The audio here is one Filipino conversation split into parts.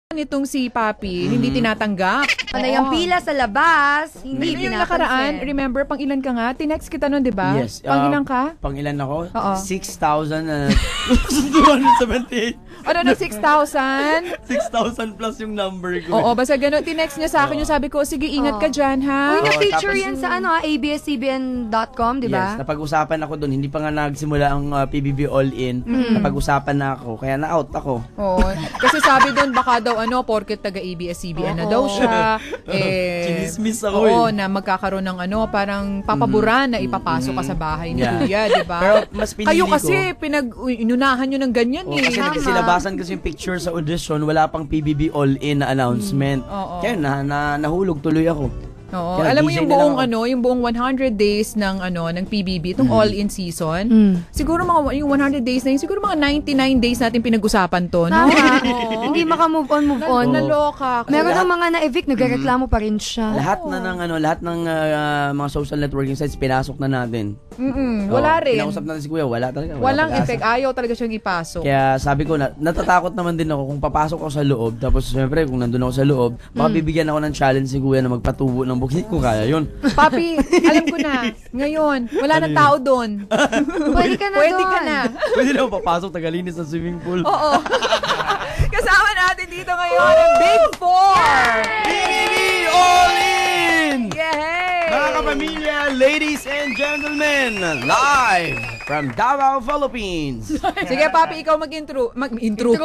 nitong si Papi, hindi tinatanggap. Ano yung pila sa labas, hindi Yung nakaraan, remember, pang ilan ka nga? Tinext kita nun, di ba? Yes. Pang ilan ka? Pang ilan ako? Oo. 6,278. Ano na, 6,000? 6,000 plus yung number ko. Oo, basta gano'n. Tinext niya sa akin yung sabi ko, sige, ingat ka dyan, ha? Uy, na-feature tapos- yan sa abscbn.com, di ba? Yes, napag-usapan ako doon. Hindi pa nga nagsimula ang PBB All-In. Napag-usapan na ako. Kaya na-out ako. Oo. Kasi sabi doon, baka daw porket taga-ABS-CBN na daw siya. Chinismis ako Oo, na magkakaroon ng parang papaboran na ipapasok ka sa bahay ni Kuya, di ba? Pero mas pinili Kayo ko. kasi, inunahan nyo ng ganyan Oh, kasi silabasan kasi yung picture sa audition, wala pang PBB All-In na announcement. Oo. Kaya nahulog tuloy ako. Oo. Kaya Alam mo DJ yung na buong lang ako. yung buong 100 days ng ng PBB, itong all-in season. Siguro yung 100 days na yun, siguro mga 99 days natin pinag-usapan to, no? Tama. Hindi maka-move on. Naloka. Meron ng mga na-evict, nagreklamo pa rin siya. Lahat ng mga social networking sites pinasok na natin. Wala rin. Pinausap natin si Kuya, wala talaga. Walang pag-asa. effect. Ayaw talaga siyang ipasok. Kaya sabi ko, natatakot naman din ako kung papasok ako sa loob. Tapos syempre, kung nandun ako sa loob, baka bibigyan ako ng challenge si Kuya na magpatubo ng buhok. Hindi ko kaya yun. Papi, alam ko na. Ngayon, wala nang tao doon. Pwede ka na Pwede doon. ka na. Pwede na ako papasok, tagalinis sa swimming pool. Oo. Kasama natin dito ngayon ang Big Four. PBB All-In! Yay! Mga kapamilya, ladies and gentlemen, live from Davao, Philippines. Sige, Papi, ikaw mag-intro. Mag-intro.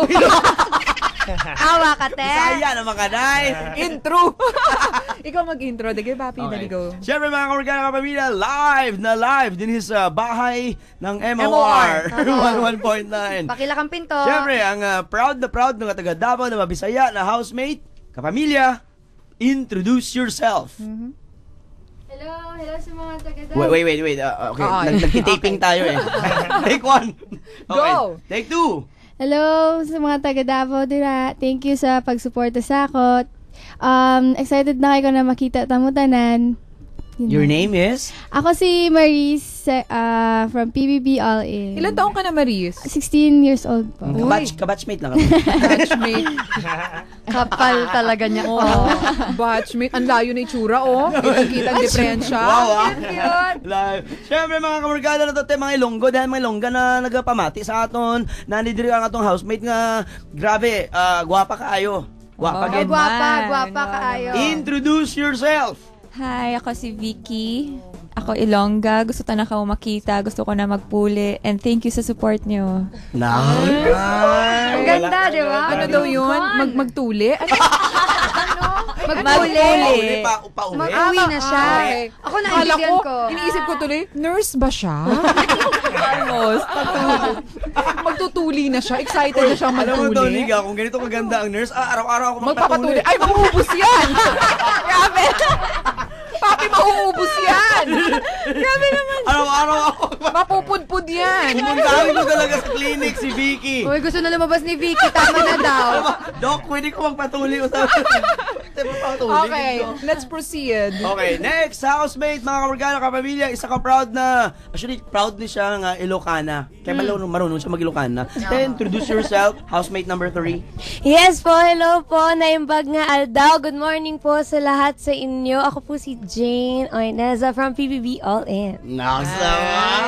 Awa ka, te. Saya naman ka, Nay. Intro. Ikaw mag-intro. Sige, Papi, dali go. Siyempre mga kamorgana kapamilya, live din sa bahay ng MOR 101.9. Pakilakang pinto. Siyempre, ang proud na taga Davao na mabisaya na housemate, kapamilya, introduce yourself. Hello sa mga taga-Davao. Wait. Okay, nagtitaping tayo eh. Take one. Okay. Go. Take two. Hello sa mga taga-Davao dira. Thank you sa pagsuporta sa akot. Excited na kayo na makita tamutanan. Your name is? Ako si Maris from PBB All-In. Ilan taong ka na, Maris? 16 years old po. Kabatchmate lang kami. Batchmate. Kapal talaga niya. Oh, batchmate. Ang layo na itsura, oh. Kita ang diferensya. Wow, Live. Siyempre mga kamorgana na ito, mga Ilonggo, dahil mga Ilongga na nagapamati sa aton, nanidiri ang atong housemate nga, grabe, gwapa kaayo. Gwapa gid. Gwapa kaayo. Introduce yourself. Hi, ako si Vicky. Ako Ilongga. Gusto ta na ka makita. Gusto ko na magpuli. And thank you sa support niyo. Ang ganda, di ba? Ano daw yun? Magtuli? Ano? Magpuli. Pauwi. Mag-uwi na siya. Okay. Ako naiintindihan ko. Iniisip ko tuloy, nurse ba siya? Almost. Magtutuli na siya. Excited na siyang Alam mo, magtuli. Tony, kung ganito kaganda ang nurse, araw-araw ako Magpapatuli. Ay, mauubos yan! Grabe! Papi, mauubos yan! Grabe naman. Araw-araw ako. Mapupudpud yan. Pumuntahan ko talaga sa clinic si Vicky. Uy, gusto na lumabas ni Vicky. Tama na daw. Doc, pwede ko magpatuli ko sa... Okay, let's proceed. Okay, next, housemate, mga kamorgana, kapamilya, isa ka proud na, actually, proud ni siya nga Ilocana. Kaya marunong siya mag-Ilocana. Then, introduce yourself, housemate number 3. Yes po, hello po, naimbag nga Aldaw. Good morning po sa lahat sa inyo. Ako po si Jane Oineza from PBB All-In. Nakasama!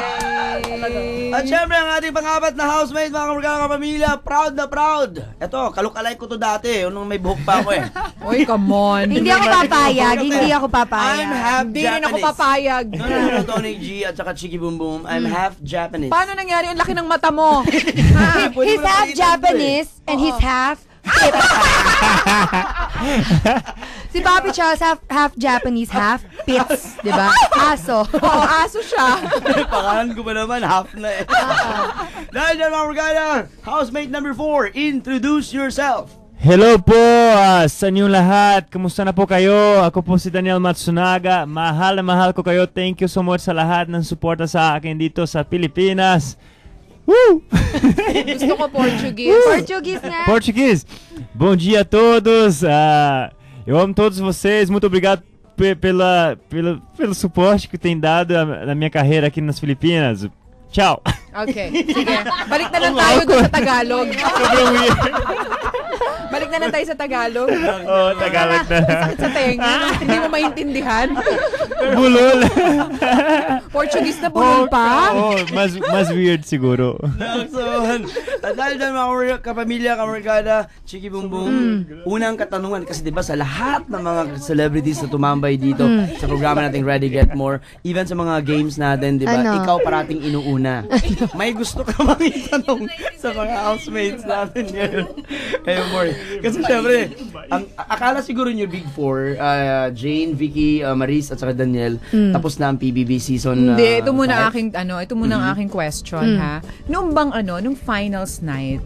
At syempre, ang ating pang-apat na housemate, mga kamorgana, kapamilya, proud na proud. Ito, kalok-alay ko to dati, nung may buhok pa ako eh. Uy, come on. Hindi ako papayag. Hindi ako I'm papayag. half Hindi Japanese. rin ako papayag. No, Tony G at saka Chiki Boom Boom. I'm half Japanese. Paano nangyari? Ang laki ng mata mo. Pwede He's mo na half makita ito Japanese and he's half... Si Papi Charles half Japanese, half Pits, di ba? Aso. Oo, aso siya. Pangalan ko pa naman, half na eh. Dahil dyan mga kamorgana, housemate number 4, introduce yourself. Hello po sa inyong lahat. Kumusta na po kayo? Ako po si Daniel Matsunaga. Mahal na mahal ko kayo. Thank you so much sa lahat ng suporta sa akin dito sa Pilipinas. Woo! Gusto ko Portuguese. Portuguese na. Português. Bom dia a todos. Eu amo todos vocês. Muito obrigado pelo suporte que tem dado na minha carreira aqui nas Filipinas. Tchau. Okay, sige. Balik na lang tayo doon sa Tagalog. Sobrang weird. Balik na lang tayo sa Tagalog. Oh, Tagalog na. Sakit sa tenga. Hindi mo maintindihan. Bulol. Portuguese na bulol pa. Oh, mas weird siguro. Nakaksabahan. At dahil dyan mga kapamilya, kamarkada, Chiki Bumbong, unang katanungan kasi diba sa lahat ng mga celebrities na tumambay dito sa programa nating Ready Get More, even sa mga games natin, diba, ikaw parating inuuna. May gusto ka bang itanong sa mga housemates natin ngayon? Kayo more. Kasi syempre, akala siguro nyo Big Four, Jane, Vicky, Maris at saka Daniel, tapos na ang PBB season. Hindi, ito muna ang aking question ha. Nung finals night,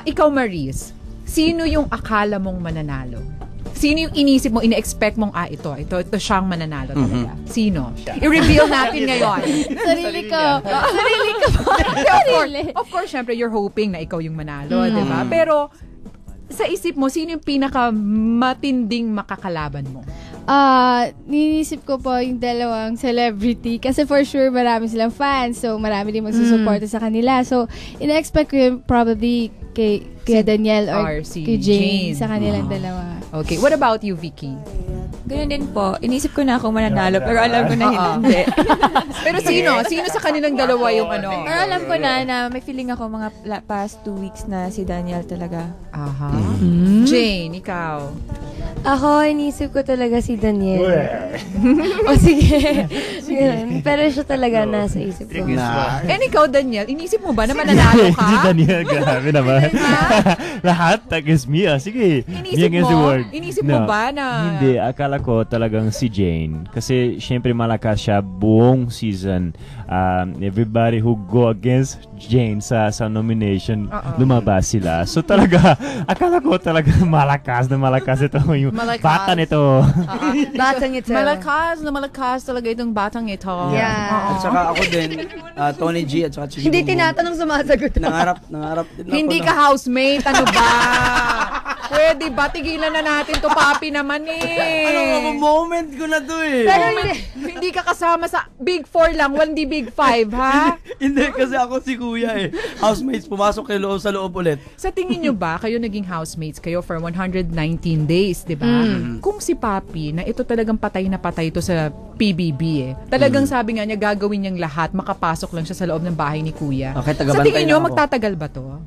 ikaw Maris, sino yung akala mong mananalo? Sino yung inisip mo, ina-expect mong, ito siyang mananalo talaga? Sino? I-reveal natin ngayon. Sarili ko. Sarili ko po. Of course, syempre, you're hoping na ikaw yung manalo, di ba? Pero, sa isip mo, sino yung pinaka-matinding makakalaban mo? Ninisip ko po yung dalawang celebrity kasi for sure marami silang fans, so marami din magsusuporta sa kanila. So, ina-expect ko yung probably kay Daniel or kay Jane sa kanilang dalawa. Okay, what about you, Vicky? Ganun din po. Inisip ko na akong mananalo, pero alam ko na hindi. Pero sino? Sino sa kanilang dalawa yung Pero alam ko na may feeling ako mga past 2 weeks na si Daniel talaga. Aha. Jane, ikaw? Ako, inisip ko talaga si Daniel. Sige. Pero siya talaga nasa isip ko. And ikaw, Daniel, inisip mo ba na mananalo ka? Si Daniel, grabe naman. Lahat, against me. Sige. Inisip mo ba na... Hindi, akala ko talagang si Jane. Kasi, syempre, malakas siya buong season. Everybody who go against Jane sa nomination, lumabas sila. So, talaga, akala ko talaga malakas ito yung bata nito. Batang ito. Malakas talaga itong batang ito. Yeah. At saka ako din, Tony G at saka Chiki Hindi Bumbong. tinatanong sumasagot. Nangarap din ako. Hindi ka housemate, ano ba? Pwede ba? Tigilan na natin to, papi naman Moment ko na to eh. Pero hindi ka kasama sa Big 4 lang, hindi Big 5, ha? Hindi, kasi ako si Kuya eh. Housemates, pumasok kayo sa loob ulit. Sa tingin nyo ba, kayo naging housemates kayo for 119 days, di ba? Kung si Papi, na ito talagang patay na patay ito sa PBB eh. Talagang sabi nga niya, gagawin niyang lahat, makapasok lang siya sa loob ng bahay ni Kuya. Okay, sa tingin nyo, magtatagal ba to?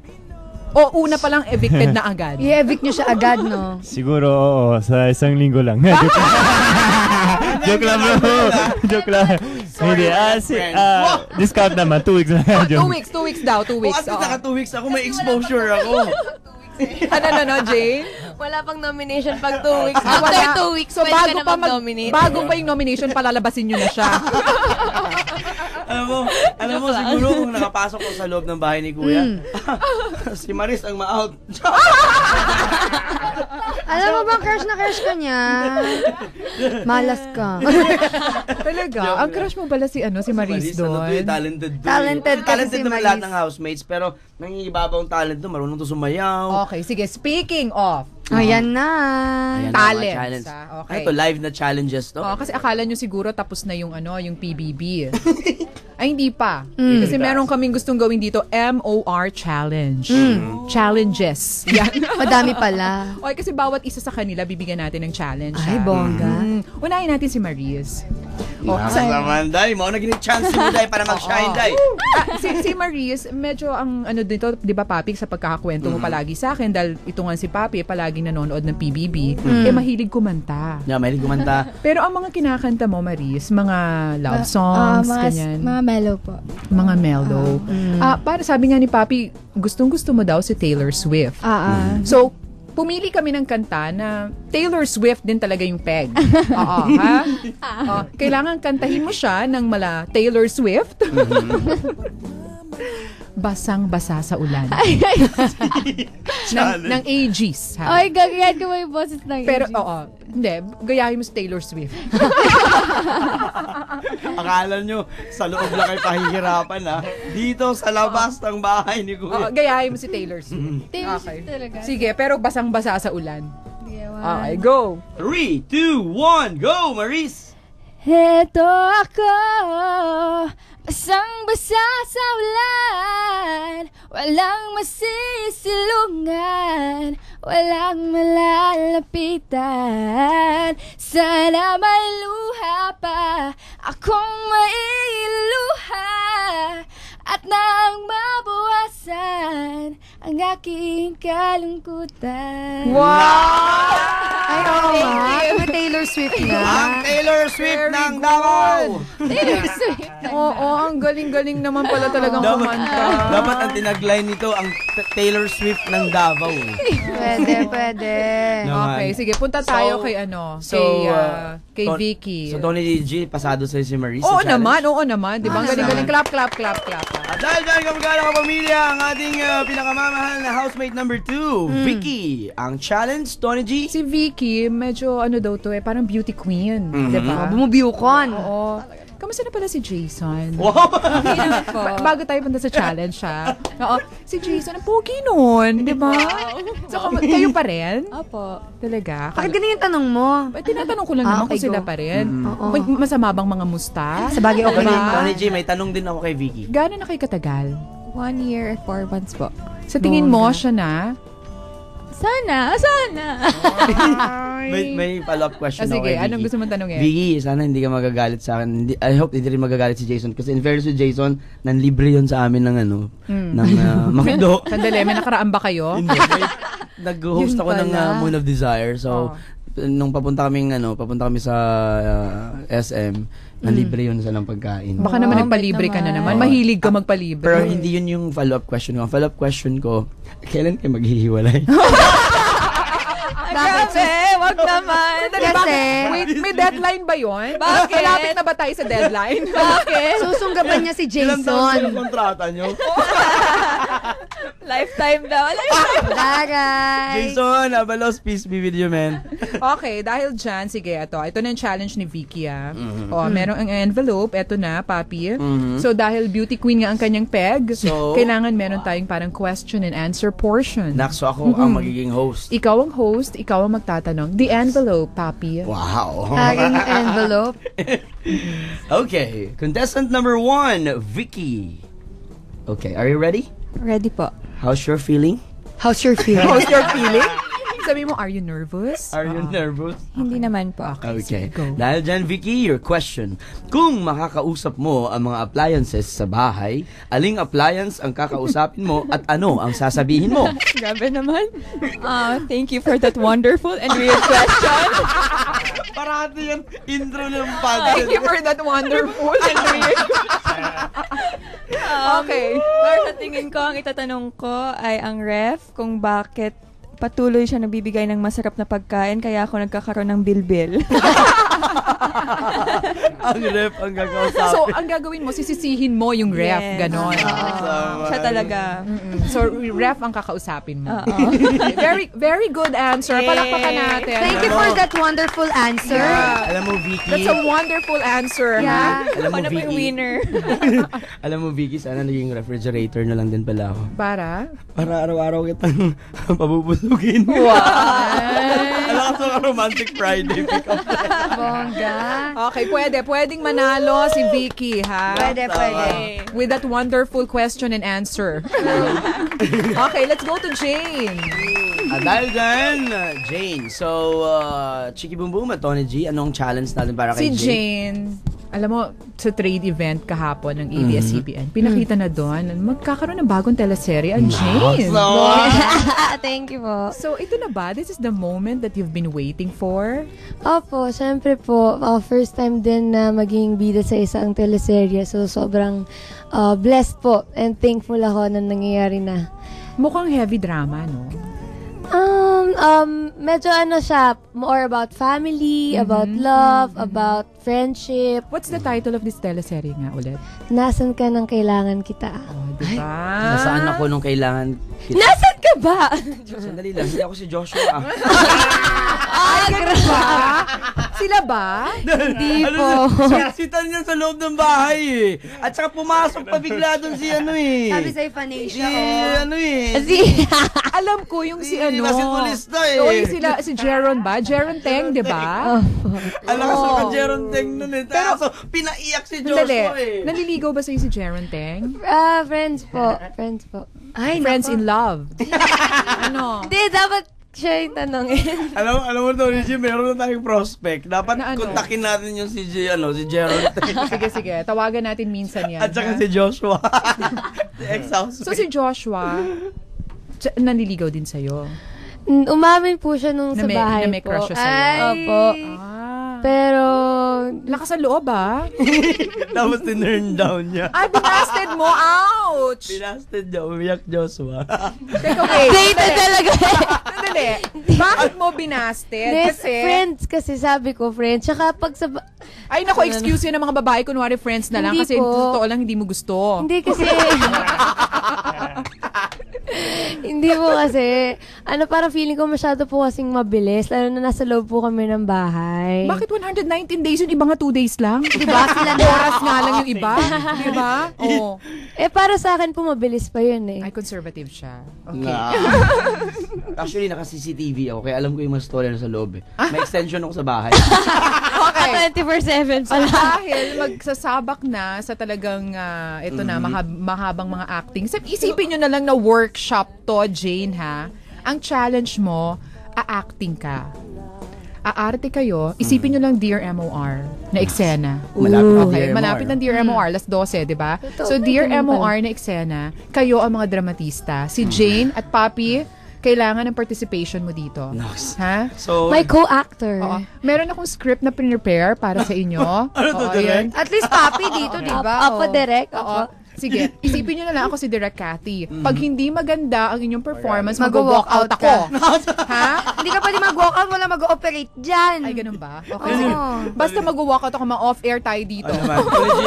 O una pa lang evicted na agad? I-evict niyo siya agad, no? Siguro, oo. Sa isang linggo lang. Joke lang, bro. Joke lang. Hindi, discount naman. 2 weeks na. 2 weeks daw. 2 weeks. At least naka 2 weeks ako, may exposure ako. Ano, Jane? Wala pang nomination pag 2 weeks. After 2 weeks, so pwede ka na mag-nominate. Bago pa yung nomination, palalabasin nyo na siya. Alam mo, siguro kung nakapasok ko sa loob ng bahay ni Kuya, si Maris ang ma-out. Alam mo bang crush na crush ka niya? Malas ka. Talaga? Ang crush mo pala si Maris doon? Talented kasi si naman Maris. lahat ng housemates, pero nangingibabaw ang talent doon, marunong to sumayaw. Okay, sige. Speaking of Ayan na. Ayan na, talents. mga challenge. Okay. Ito, live na challenges to. Kasi akala nyo siguro tapos na yung PBB. Ay, hindi pa. Kasi meron kaming gustong gawin dito, MOR Challenge. Challenges. Yan. Madami pala. Okay, kasi bawat isa sa kanila, bibigyan natin ng challenge. Ay, bongga. Unahin natin si Maris. Naman, Day. Mau na chance mo, Day, para mag-shine, Day. Si Maris, medyo ang dito, di ba, Papi, sa pagkakakwento mo palagi sa akin, dahil ito nga si Papi, palaging nanonood ng PBB, mahilig kumanta. Yeah, mahilig kumanta. Pero ang mga kinakanta mo, Maris, mga love songs, ganyan. Mga mellow po. Mga mellow. Para sabi nga ni Papi, gustong-gusto mo daw si Taylor Swift. So, pumili kami ng kanta na Taylor Swift din talaga yung peg. Oo, ha? Kailangan kantahin mo siya ng mala Taylor Swift. Basang-basa sa ulan. ng AGs. Ha? Ay, gagayan ko ba yung boses ng Pero, AG? hindi. Gayahin mo si Taylor Swift. Akala nyo, sa loob lang kayo pahihirapan, ha? Dito, sa labas ng bahay ni Kuya. Gayahin mo si Taylor Swift. Taylor Swift talaga. Sige, pero basang-basa sa ulan. Okay, Go! 3, 2, 1, go, Maris! Heto ako, basang-basa sa ulan, walang masisilungan, walang malalapitan. Sana may luha pa akong mailuha, at nang mabawasan ang aking kalungkutan. Wow! Ay, oo nga. May Taylor Swift na. Ang Taylor Swift Very ng good. Davao. Taylor Swift. Oo, ang galing-galing naman pala talagang kumanta. Dapat ang tinagline nito ang Taylor Swift ng Davao. Pwede. Okay, sige, punta tayo So- kay kay Vicky. So, Tony G, pasado sa'yo si Marie sa Oo challenge. naman. Di ba? Ang galing-galing. Clap. At dahil dyan, kamagana kapamilya, ang ating pinakamamahal na housemate number 2, Vicky. Ang challenge, Tony G. Si Vicky, medyo daw to parang beauty queen. Mhm. Di ba? Bumubiyukon. Oo. Kamusta na pala si Jason? Wow! Bago tayo punta sa challenge, ha? Oo. Si Jason, ang pogi nun, di ba? So, kayo pa rin? Opo. Talaga? Bakit ganun yung tanong mo? Tinatanong ko lang naman okay, kung sila go. pa rin. Oo. Masama bang mga musta? Sa bagay, okay Tony, lang. Tony G, may tanong din ako kay Vicky. Gano'n na kayo katagal? 1 year and 4 months po. Sa tingin mo, siya na? Sana. May follow-up question ako Sige, kay Vicky. anong gusto mong tanongin? Vicky, sana hindi ka magagalit sa akin. I hope hindi rin magagalit si Jason. Kasi in fairness with Jason, nanlibre yun sa amin ng ng McDo. Sandali, may nakaraan ba kayo? Hindi, nag-host Yun ako ng pala. Moon of Desire. So, nung papunta kami sa SM, nanlibre yun sa ng pagkain. Baka naman nagpalibre ka na naman. Mahilig ka magpalibre. Pero hindi yun yung follow-up question ko. Ang follow-up question ko, kailan kayo maghihiwalay? Grabe, wag naman. Kasi, Wait, may deadline ba yun? Bakit? Malapit na ba tayo sa deadline? Bakit? susunggaban niya si Ilang taon Jason. yung kontrata nyo? Lifetime daw. Lifetime. Daray. Jason, Abalos, peace be with you, man. Okay, dahil dyan, sige, ito na yung challenge ni Vicky, merong ang envelope, ito na, papi. So, dahil beauty queen nga ang kanyang peg, So, kailangan meron tayong parang question and answer portion. Nakso ako ang magiging host. Ikaw ang host, ikaw ang magtatanong. The envelope, papi. Wow. Aking envelope. Okay, contestant number 1, Vicky. Okay, are you ready? Ready po. How's your feeling? How's your feeling? How's your feeling? Sabi mo, are you nervous? Are you nervous? Hindi naman po. Okay. Go. Dahil dyan, Vicky, your question. Kung makakausap mo ang mga appliances sa bahay, aling appliance ang kakausapin mo at ano ang sasabihin mo? Grabe naman. Thank you for that wonderful and weird question. Parati yung intro ng Thank podcast. you for that wonderful and weird. Okay. Pero sa tingin ko, ang itatanong ko ay ang ref kung bakit patuloy siya nagbibigay ng masarap na pagkain kaya ako nagkakaroon ng bilbil. Ang rep ang gagausapin. So, ang gagawin mo, sisisihin mo yung ref, Yes. ganon. Siya talaga. So, ref ang kakausapin mo. Oo. Very, very good answer. Yay. Palakpakan natin. Thank you for that wonderful answer. Alam mo, Vicky. That's a wonderful answer. Yeah. Alam mo, Ako na po yung Vicky. winner. Alam mo, Vicky, sana naging refrigerator na lang din pala ako. Para? Para araw-araw kitang pabubusugin. Wow. Alam ko sa romantic Friday pick up. Bongga. Okay, pwedeng manalo si Vicky, ha? Pwede. With that wonderful question and answer. Okay, let's go to Jane. Dahil dyan, Jane. So, Chiki Boom Boom at Tony G, anong challenge natin para Si kay Jane? Jane, alam mo, sa trade event kahapon ng ABS-CBN, pinakita na doon, magkakaroon ng bagong teleserye ang Jane. Thank you po. So, ito na ba? This is the moment that you've been waiting for? Opo, syempre po, first time din na maging bida sa isang teleserye. So, sobrang blessed po and thankful ako na nangyayari na. Mukhang heavy drama, no? Medyo ano siya, more about family, about love, about friendship. What's the title of this teleserye nga ulit? Nasaan ka nang kailangan kita? Oh, diba? Nasaan ako nung kailangan kita? Nasaan ka ba? Sandali lang, hindi ako si Joshua. Sila ba? Hindi po. Sitan niya sa loob ng bahay eh. At saka pumasok pa bigla doon si ano eh. Sabi sa'yo, Fanesia, Ano eh. Alam ko yung si ano. basketballista eh. Oo, yung si Jeron ba? Jeron Teng, di ba? Alam ko sa Jeron Teng nun eh. Pero pinaiyak si Sandali. Joshua eh. Naliligaw ba sa'yo si Jeron Teng? Friends po. Friends po. Ay, Friends nako. in love. Ano? Hindi, dapat siya yung tanongin? Alam mo, Tony G, meron na tayong prospect. Dapat Na ano? kontakin natin yung si Gerald. Sige. Tawagan natin minsan yan. At saka ha? si Joshua. Si ex-housemate. So, si Joshua, nanliligaw din sa'yo. Umamin po siya nung Na sa bahay may po. crush siya sa'yo. Opo. Ah. Pero, Lakas ang loob, ah. Tapos tinurn down niya. Ay, binasted mo. Ouch! Binasted niya, umiyak Joshua. Teka, wait. dated talaga. Sandali. Bakit mo binasted? Kasi, Friends kasi sabi ko, friends. Tsaka pag sa... ay, naku, excuse yun ng mga babae. Kunwari, friends na lang. Hindi Kasi, po. totoo lang, hindi mo gusto. Hindi kasi... Hindi po kasi, parang feeling ko masyado po kasing mabilis, lalo na nasa loob po kami ng bahay. Bakit 119 days yun? Iba nga 2 days lang. Diba? Sila na. Oras nga lang yung iba. Diba? Oo. Para sa akin po mabilis pa yun eh. Ay, conservative siya. Okay. Nah. Actually, naka-CCTV ako, kaya alam ko yung mga story na sa loob. May extension ako sa bahay. Okay. 24/7 So, dahil magsasabak na sa talagang, ito na, mahabang mga acting. Isipin nyo na lang na workshop to, Jane, ha? Ang challenge mo, a-acting ka. Aarte kayo, isipin nyo lang Dear MOR na eksena. Malapit na Okay, Dear malapit MOR. ng Dear MOR, alas 12, di ba? Totoo, So, Dear ganun pala. MOR na eksena, kayo ang mga dramatista. Si Jane at Papi, kailangan ng participation mo dito. Nice. Ha? So, My co-actor. Oo. Meron akong script na prepare para sa inyo. Ano to, Oo, direct? ayan. At least papi dito, di ba? Apo, direct. Oo. Apo. Sige, isipin nyo na lang ako si Direk Cathy. Pag hindi maganda ang inyong performance, Mag-walk mag-walk out out ako. ha? Hindi ka pwede mag-walk out, wala mag-ooperate dyan. Ay, ganun ba? Okay, sige. Basta mag-walk out ako, ma-off-air tayo dito. ano naman, Tony G,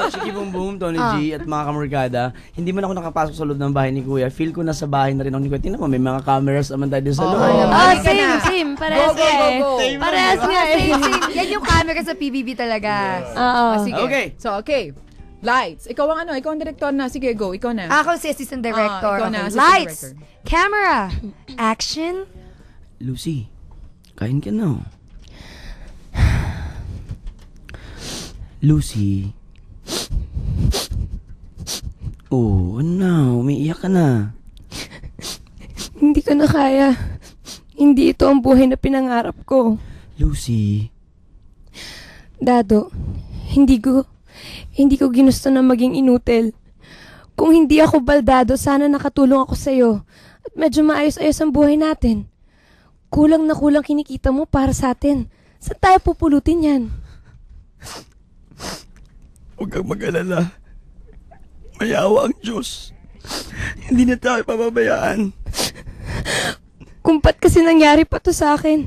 Chiki Boom Boom, Tony G, at mga kamorgada, hindi man ako nakapasok sa loob ng bahay ni Kuya. Feel ko nasa bahay na rin ako ni Kuya. Tingnan mo, may mga cameras naman tayo din sa loob. Halika na. Same. Parehas Go, nga go, eh. go, go. Parehas nga eh. Yan yung camera sa PBB talaga. Oo. Sige. Okay. So, okay. Lights. Ikaw ang ikaw ang director na. Sige, go. Ikaw na. Ako si assistant director. ikaw na, Okay. assistant Lights, director. camera, action. Lucy, kain ka na. Lucy. Oh, ano na? Umiiyak ka na. Hindi ko na kaya. Hindi ito ang buhay na pinangarap ko. Lucy. Dado, hindi ko ginusto na maging inutil. Kung hindi ako baldado, sana nakatulong ako sa'yo. At medyo maayos-ayos ang buhay natin. Kulang na kulang kinikita mo para sa atin. Saan tayo pupulutin yan? Huwag kang mag-alala. Mayawa ang Diyos. Hindi na tayo pababayaan. Kumpat kasi nangyari pa to sa akin.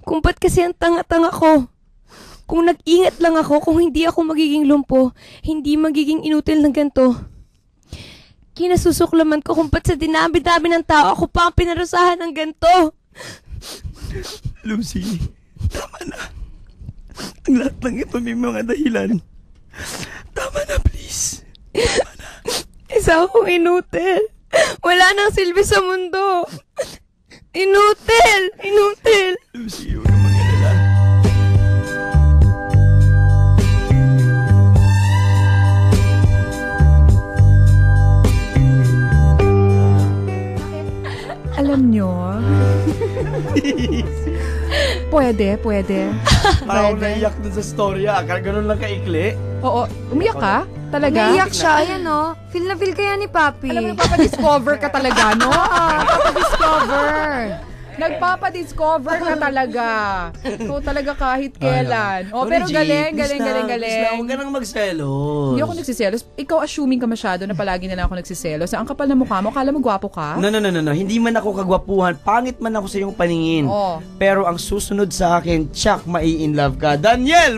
Kumpat kasi ang tanga-tanga ko. Kung nag-ingat lang ako, kung hindi ako magiging lumpo, hindi magiging inutil ng ganito. Kinasusuklaman ko kung ba't sa dinabi-dabi ng tao ako pa ang pinarusahan ng ganito. Lucy, tama na. Ang lahat ng ito may mga dahilan. Tama na, please. Tama na. Isa akong inutil. Wala nang silbi sa mundo. Inutil! Inutil! Lucy, huwag kang mag-alala. Alam nyo? Pwede. Parang ako naiyak dun sa storya. Ganun lang kaikli. Oo. Umiyak ka? Talaga? Naiyak siya, ayan no. Feel na feel ka yan ni Papi. Alam mo, nagpapadiscover ka talaga, no? Nagpapadiscover. Nagpapadiscover ka talaga. So, talaga kahit kailan. Oh, pero galing. Huwag ka nang magselos. Hindi ako nagsiselos. Ikaw assuming ka masyado na palagi na lang ako nagsiselos. Ang kapal na mukha mo, akala mo gwapo ka? No. Hindi man ako kagwapuhan. Pangit man ako sa iyong paningin. Oh. Pero ang susunod sa akin, tsak, mai-in-love ka. Daniel!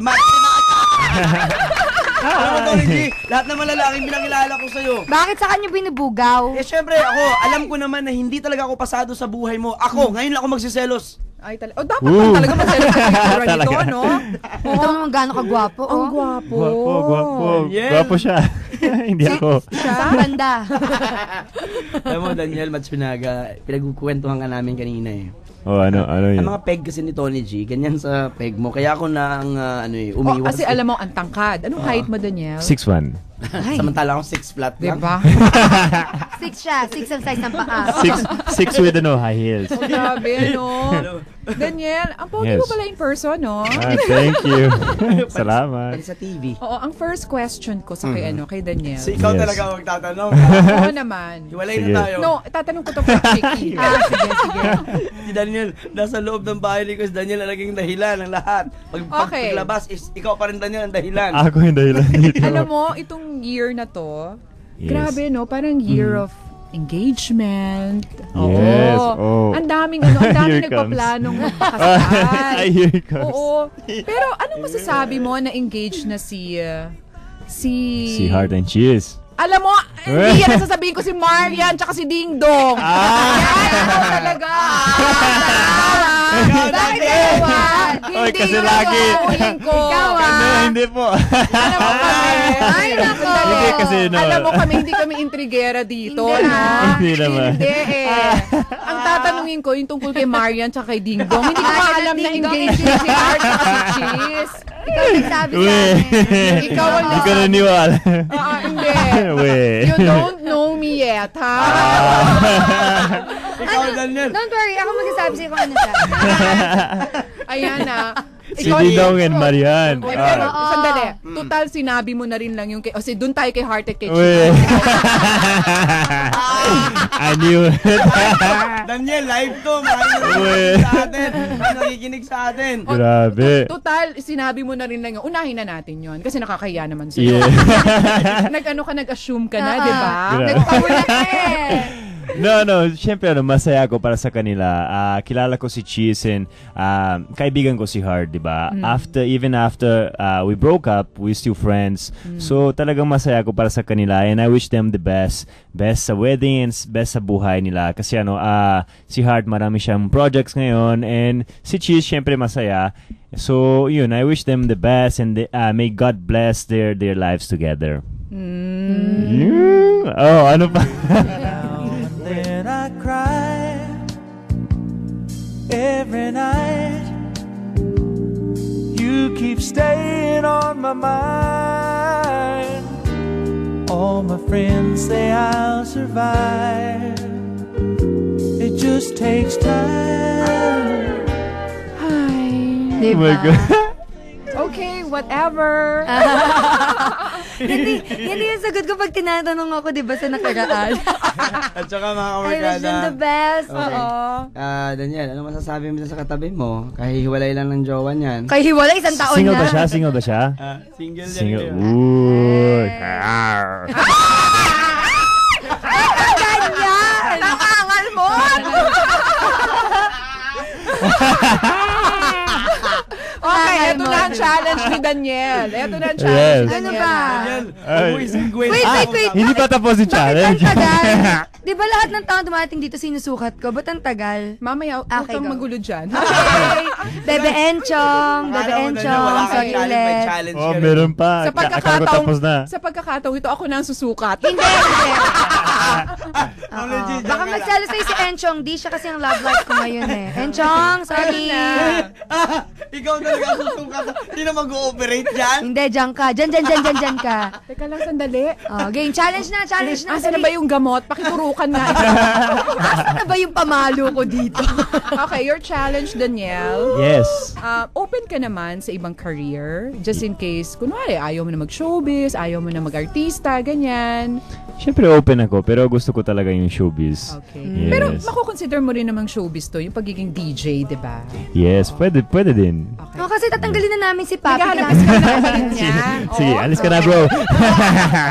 Alam mo, Tony G, lahat ng malalaking pinakilala ko sa'yo. Bakit sa kanya binubugaw? Eh, syempre, ako, alam ko naman na hindi talaga ako pasado sa buhay mo. Ako, ngayon lang ako magsiselos. Ay, dapat lang talaga maselos sa picture nito, Talaga. no? Ito naman gano'n kagwapo, Ang oh. gwapo. Gwapo. Yeah. Gwapo siya. Hindi ako. Sa banda. Alam mo, Daniel Matsunaga, pinagkukwentuhan ka namin kanina eh. Oh, ano yun? Ang mga peg kasi ni Tony G, ganyan sa peg mo. Kaya ako na ang umiiwas. Kasi alam mo, ang tangkad. Anong height mo, Daniel? 6'1". Samantala akong 6 flat lang. Diba? 6 siya. 6 ang size ng paa. Six with high heels. Oh, grabe, no? Daniel, ang pogi Yes. mo pala in person, no? Thank you. Salamat. Sa TV. Oo, ang first question ko sa kay Daniel. So, ikaw Yes. talaga ang magtatanong. Oo naman. Hiwalay Sige. na tayo. No, tatanong ko to kay Chicky. Sige. Si Daniel, nasa loob ng bahay ni Chris Daniel ang naging dahilan ng lahat. Okay. Paglabas, ikaw pa rin Daniel ang dahilan. Ako yung dahilan dito. Alam mo, itong year na to, Yes. grabe, no? Parang year of engagement. Yes, Oo. oh. Ang daming Here nagpaplanong Ay, magpakasal. here it comes. Oo. Pero anong masasabi mo na engaged na si Heart and Cheese. alam mo, hindi yan nasasabihin ko si Marian tsaka si Ding Dong. Yan, ako talaga. Bakit dalawa? Oy, kasi lagi. ko. Ano, hindi po. Alam mo kami. Ay, nako. Hindi kasi Alam mo kami, hindi kami intrigera dito. Hindi, no? Hindi naman. Hindi eh. Ang tatanungin ko, yung tungkol kay Marian tsaka kay Ding Dong, hindi ko pa alam na Ding Dong. engaged na si Art tsaka si Cheese. Ikaw nagsabi sa Uy. akin. Ikaw ang Hindi ko naniwala. Hindi. Uy. You don't know me yet, ha? Ikaw, Daniel. Don't worry, ako magsasabi sa'yo kung ano siya. Ayan na. Si Didong and Marian. Eh, pero, Oo. sandali. Total, sinabi mo na rin lang yung kay... O, doon tayo kay Heart at kay Uy. Cheese. I knew it. Daniel, live to. Makikinig sa atin. Grabe. Total, sinabi mo na rin lang yung... Unahin na natin yon kasi nakakahiya naman sa'yo. Yeah. Nag-assume ka na, di ba? Grabe. Nagpahula ka eh. No, syempre masaya ako para sa kanila. Kilala ko si Cheese and kaibigan ko si Heart, 'di ba? Even after we broke up, we still friends. So talagang masaya ako para sa kanila and I wish them the best. Best sa wedding and best sa buhay nila kasi si Heart marami siyang projects ngayon and si Cheese syempre masaya. So, yun, I wish them the best and may God bless their lives together. Yeah. Oh, ano pa? Then I cry every night. You keep staying on my mind. All my friends say I'll survive. It just takes time. Oh my God. Okay, whatever. Hindi yung sagot ko pag tinatanong ako, di ba, sa nakaraan. At saka mga I wish kamarkada. them the best. Okay. Daniel, ano masasabi mo sa katabi mo? Kahihiwalay lang ng jowa niyan. Kay hiwalay, isang taon Single na. ba siya? Single ba siya? Single yan. Single. ngayon. Ooh. Ganyan! Nakangal mo! Okay, eto na ang challenge ni Daniel. Eto na ang challenge ni Yes. Ano Daniel. ba? Daniel, Ay. umuwi sa Gwen. Wait. Hindi pa tapos yung challenge. Bakit ang tagal? Di ba lahat ng taon dumating dito sinusukat ko? Ba't ang tagal? Mamaya, huwag Okay, kang go. magulo dyan. Okay. Bebe Enchong, Bebe Alam mo, Daniel, Enchong, wala kang sorry challenge, may ulit. challenge Oh, ka rin. meron pa. Sa Akala ko pagkakataong, tapos na. sa pagkakataong ito, ako na ang susukat. Hindi. Oh, legit, Baka yan magsalo sa'yo si Enchong. Di siya kasi ang love life ko ngayon eh. Enchong, sorry. Ikaw talaga ang susukat. Hindi na mag-ooperate dyan. Hindi, dyan ka. Dyan ka. Teka lang, sandali. Oh, game. Challenge na. Asa na ba yung gamot? Pakiturukan nga ito. Asa na ba yung pamalo ko dito? Okay, your challenge, Danielle. Yes. Open ka naman sa ibang career. Just in case, kunwari, ayaw mo na mag-showbiz, ayaw mo na mag-artista, ganyan. Siyempre open ako, pero gusto ko talaga yung showbiz. Okay. Yes. Pero makukonsider mo rin namang showbiz to, yung pagiging DJ, di ba? Yes, pwede din. Okay. Oh, kasi tatanggalin na namin si Papi. Naghahanap Kailangan- ka na kapalit niya. Sige, Oo. alis ka na, bro.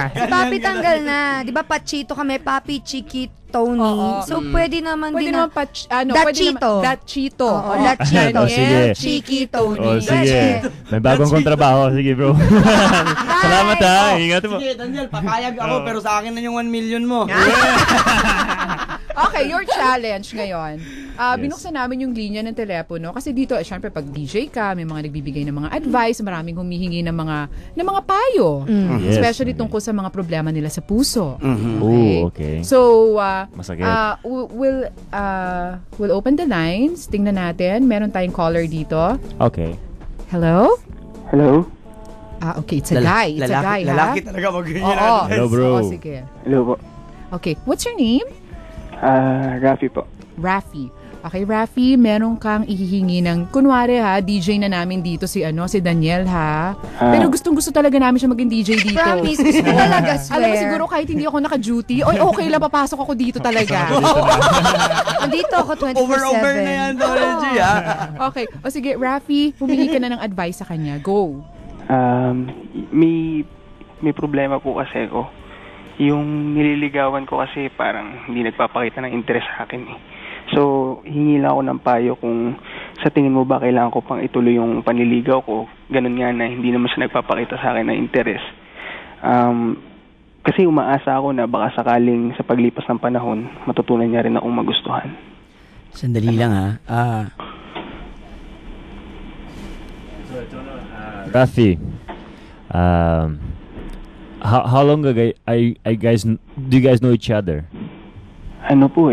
Si Papi tanggal na. Di ba, Pachito kami, Papi, Chiki, Tony. Oo. So, pwede naman Pwede din naman Dachito. Dachito. Oo, Dachito. Oh, sige. Chiki, Tony. Oh, sige. May bagong kontrabaho. Sige, bro. Salamat ha. Ingat mo. Sige, Daniel, papayag ako pero sa akin na yung 1 million mo. Okay, your challenge ngayon. Binuksan namin yung linya ng telepono kasi dito, syempre pag DJ ka, may mga nagbibigay ng mga advice, maraming humihingi ng mga payo. Yes. Especially tungkol sa mga problema nila sa puso. Oh, okay. So, Masakit. we'll open the lines. Tingnan natin. Meron tayong caller dito. Okay. Hello? Hello? Okay, it's a guy. It's a guy, lalaki talaga mag-ganyan. Oo. Hello, bro. Oo, sige. Hello po. Okay, what's your name? Rafi po. Rafi. Okay, Rafi, meron kang ihihingi ng, kunwari ha, DJ na namin dito si Daniel ha. Pero gustong-gusto talaga namin siya maging DJ dito. Promise, gusto ko talaga, swear. Alam mo siguro kahit hindi ako naka-duty, okay lang, papasok ako dito talaga. Andito ako 24/7. Over na yan, G, ha? Okay, o sige, Rafi, humingi ka na ng advice sa kanya. Go. May problema po kasi ako. Yung nililigawan ko kasi parang hindi nagpapakita ng interest sa akin eh. So, hingi lang ako ng payo kung sa tingin mo ba kailangan ko pang ituloy yung panliligaw ko. Ganun nga na hindi naman siya nagpapakita sa akin ng interest. Kasi umaasa ako na baka sakaling sa paglipas ng panahon, matutunan niya rin akong magustuhan. Sandali lang ha. Rafi, how long ago do you guys know each other? Ano po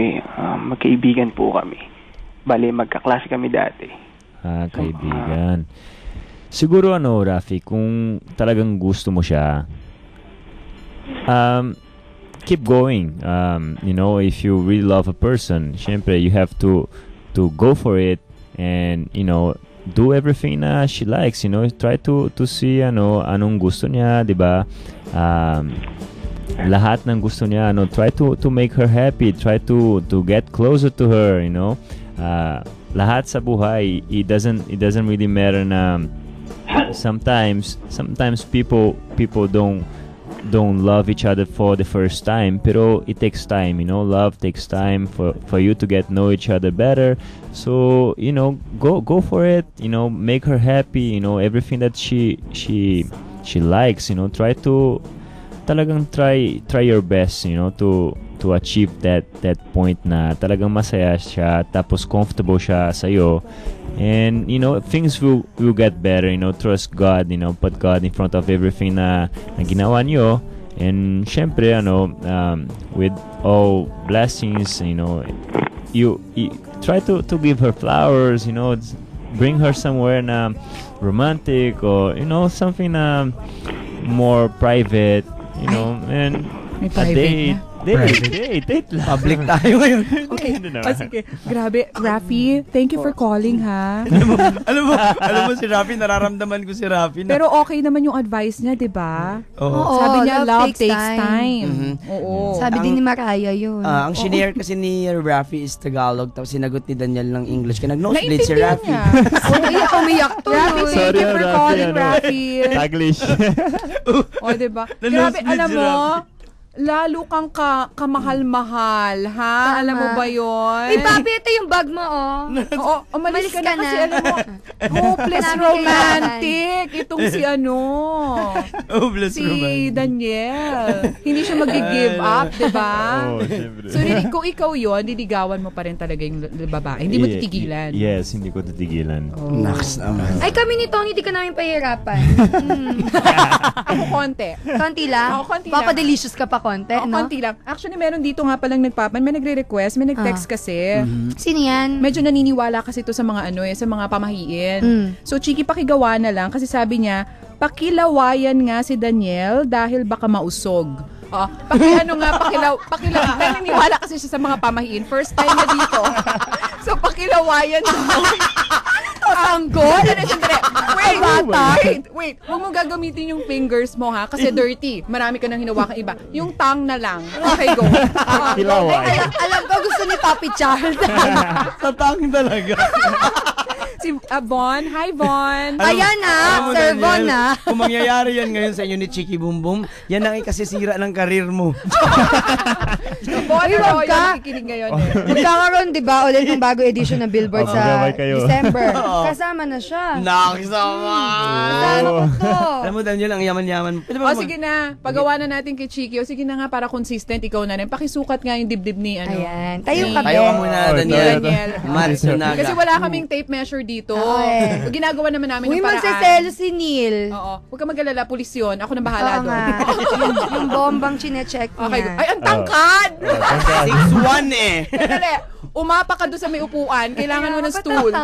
magkaibigan po kami. Bale, magkaklase kami dati. Kaibigan. Siguro Rafi, kung talagang gusto mo siya, keep going. If you really love a person, syempre, you have to go for it and, do everything na she likes, try to see, anong gusto niya, di ba? Lahat ng gusto niya, try to make her happy, try to get closer to her, lahat sa buhay, it doesn't really matter na sometimes people don't love each other for the first time, pero it takes time, love takes time for you to get know each other better. So, go for it, make her happy, everything that she likes, try your best, to achieve that point na talagang masaya siya, tapos comfortable siya sa'yo. And, things will get better, trust God, put God in front of everything na ginawa niyo. And, syempre, with all blessings, you try to give her flowers, bring her somewhere na romantic or, something na more private, and a date. Date lang. Public tayo ngayon. Okay. Sige. Grabe, Rafi, thank you for calling, ha? alam mo si Rafi, nararamdaman ko si Rafi. Pero okay naman yung advice niya, di ba? Oo. Sabi niya, love takes time. time. Oo. Sabi din ni Mariah yun. Ang shinare kasi ni Rafi is Tagalog, tapos sinagot ni Daniel ng English. Kaya nag-nosebleed si Rafi. Umiyak to. Rafi, thank you for calling, Rafi. Taglish. Di ba? Grabe, alam mo, lalo kang kamahal-mahal, ha? Tama. Alam mo ba yun? Papi, ito yung bag mo, Oo, umalis ka na kasi alam mo, hopeless romantic. Itong si Hopeless si romantic. Daniel. Hindi siya mag-give up, di ba? So, kung ikaw yun, liligawan mo pa rin talaga yung babae. Hindi mo titigilan. Yes, hindi ko titigilan. Naks naman. Ay, kami ni Tony, di ka namin pahirapan. Ako konti. Konti lang? Oo, konti lang. Papa-delicious ka pa konti, no? Konti lang. Actually, meron dito nga palang may nagre-request, may nag-text kasi. Sino yan? Medyo naniniwala kasi ito sa mga sa mga pamahiin. So, Chiki, pakigawa na lang kasi sabi niya, pakilawayan nga si Daniel dahil baka mausog. Naniniwala kasi siya sa mga pamahiin. First time na dito. So, pakilawayan daw. Sanggol? Wait. Huwag mo gagamitin yung fingers mo, ha? Kasi dirty. Marami ka nang hinawakan iba. Yung tongue na lang. Okay, go. Alam ko gusto ni Papi Charles. Sa tongue talaga. Si Von. Hi, Von. Ayan Sir Von Kung mangyayari yan ngayon sa inyo ni Chiki Boom Boom, yan ang ikasisira ng karir mo. Von, yung nakikinig ngayon. Magkakaroon, di ba, ulit ng bago edition ng Billboard sa kayo. December. Kasama na siya. Nakisama! Kasama ko to. Alam mo, Daniel, ang yaman-yaman. Sige na. Pagawa na natin kay Chiki. Sige na nga, para consistent, ikaw na rin. Pakisukat nga yung dibdib ni Ayan. Tayo ka, Tayo ka muna, Daniel. Matsunaga. Kasi wala kaming tape measure dito. Ginagawa naman namin yung paraan. magsaselo si Neil. Oo. Huwag ka mag-alala, pulis yun. Ako na bahala doon. Yung bombang chinecheck niya. Okay. Ay, ang tangkad! 6'1" Dali. umapa ka doon sa may upuan, kailangan mo ng stool.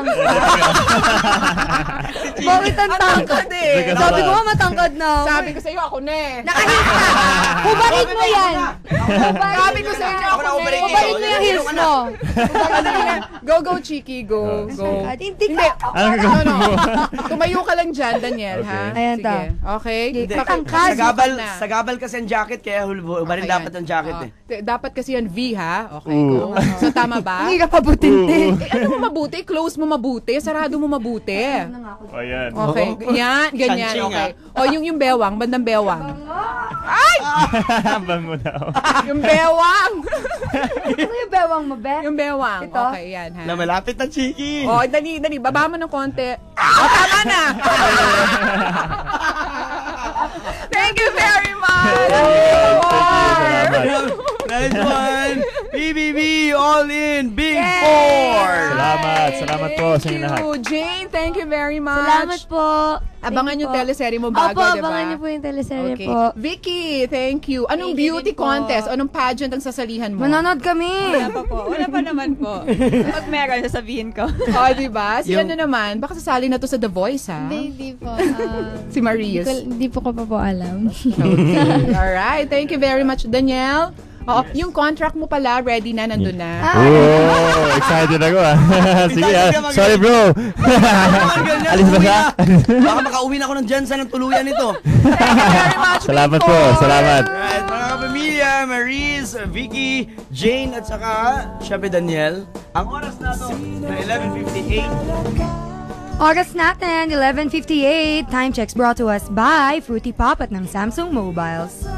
Bakit ang tangkad eh? Sabi ko nga matangkad na. Sabi ko sa'yo, ako na eh. Nakahiss ka. Hubarit mo yan. Sabi ko sa'yo, ako na eh. Hubarit mo yung heels mo. Go, Chiki, go. Hindi. No. Tumayo ka lang dyan, Daniel, ha? Ayan Sige. Okay? Matangkad. Sagabal kasi ang jacket, kaya hubarin dapat ang jacket eh. Dapat kasi yan V, ha? Okay, go. So, tama ba? Hindi ka pabutinti. Ano mo mabuti? Close mo mabuti? Sarado mo mabuti? Ayan. Okay. Yan, ganyan. Sanching, Okay. O, yung bewang, bandang bewang. Ay! Bango daw. Yung bewang! Ano yung bewang mo, Be? Yung bewang. Ito? Okay, yan, ha? Na malapit na, Chiki. O, dali. Baba mo ng konti. Tama na! Thank you very much! Nice one! BBB, all in, Big Four! Salamat po sa inyo lahat. Jane, thank you very much. Salamat po. Abangan yung teleserye mo bago, Opo, diba? abangan niyo po yung teleserye Okay. po. Vicky, thank you. Anong Thank you beauty din po. contest? Anong pageant ang sasalihan mo? Manonood kami. Wala pa naman po. Pag meron, sasabihin ko. Diba? Si ano naman, baka sasali na to sa The Voice, ha? Hindi po. Si Maris. Hindi po ko pa po alam. Okay. Alright, thank you very much, Danielle. Oo, yung contract mo pala, ready na, nandun na. Oh, excited ako Sige sorry bro. Alis ba siya? Baka makauwi na ako ng Jensen ng tuluyan nito. Thank you very much, Salamat Big po, Four. salamat. Alright, mga kapamilya, Maris, Vicky, Jane, at saka, syempre Daniel. Ang oras na to, na 11:58. Oras natin, 11:58. Time checks brought to us by Fruity Pop at ng Samsung Mobiles.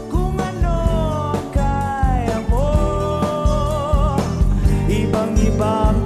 Kung ano ang kaya mo, ibang-ibang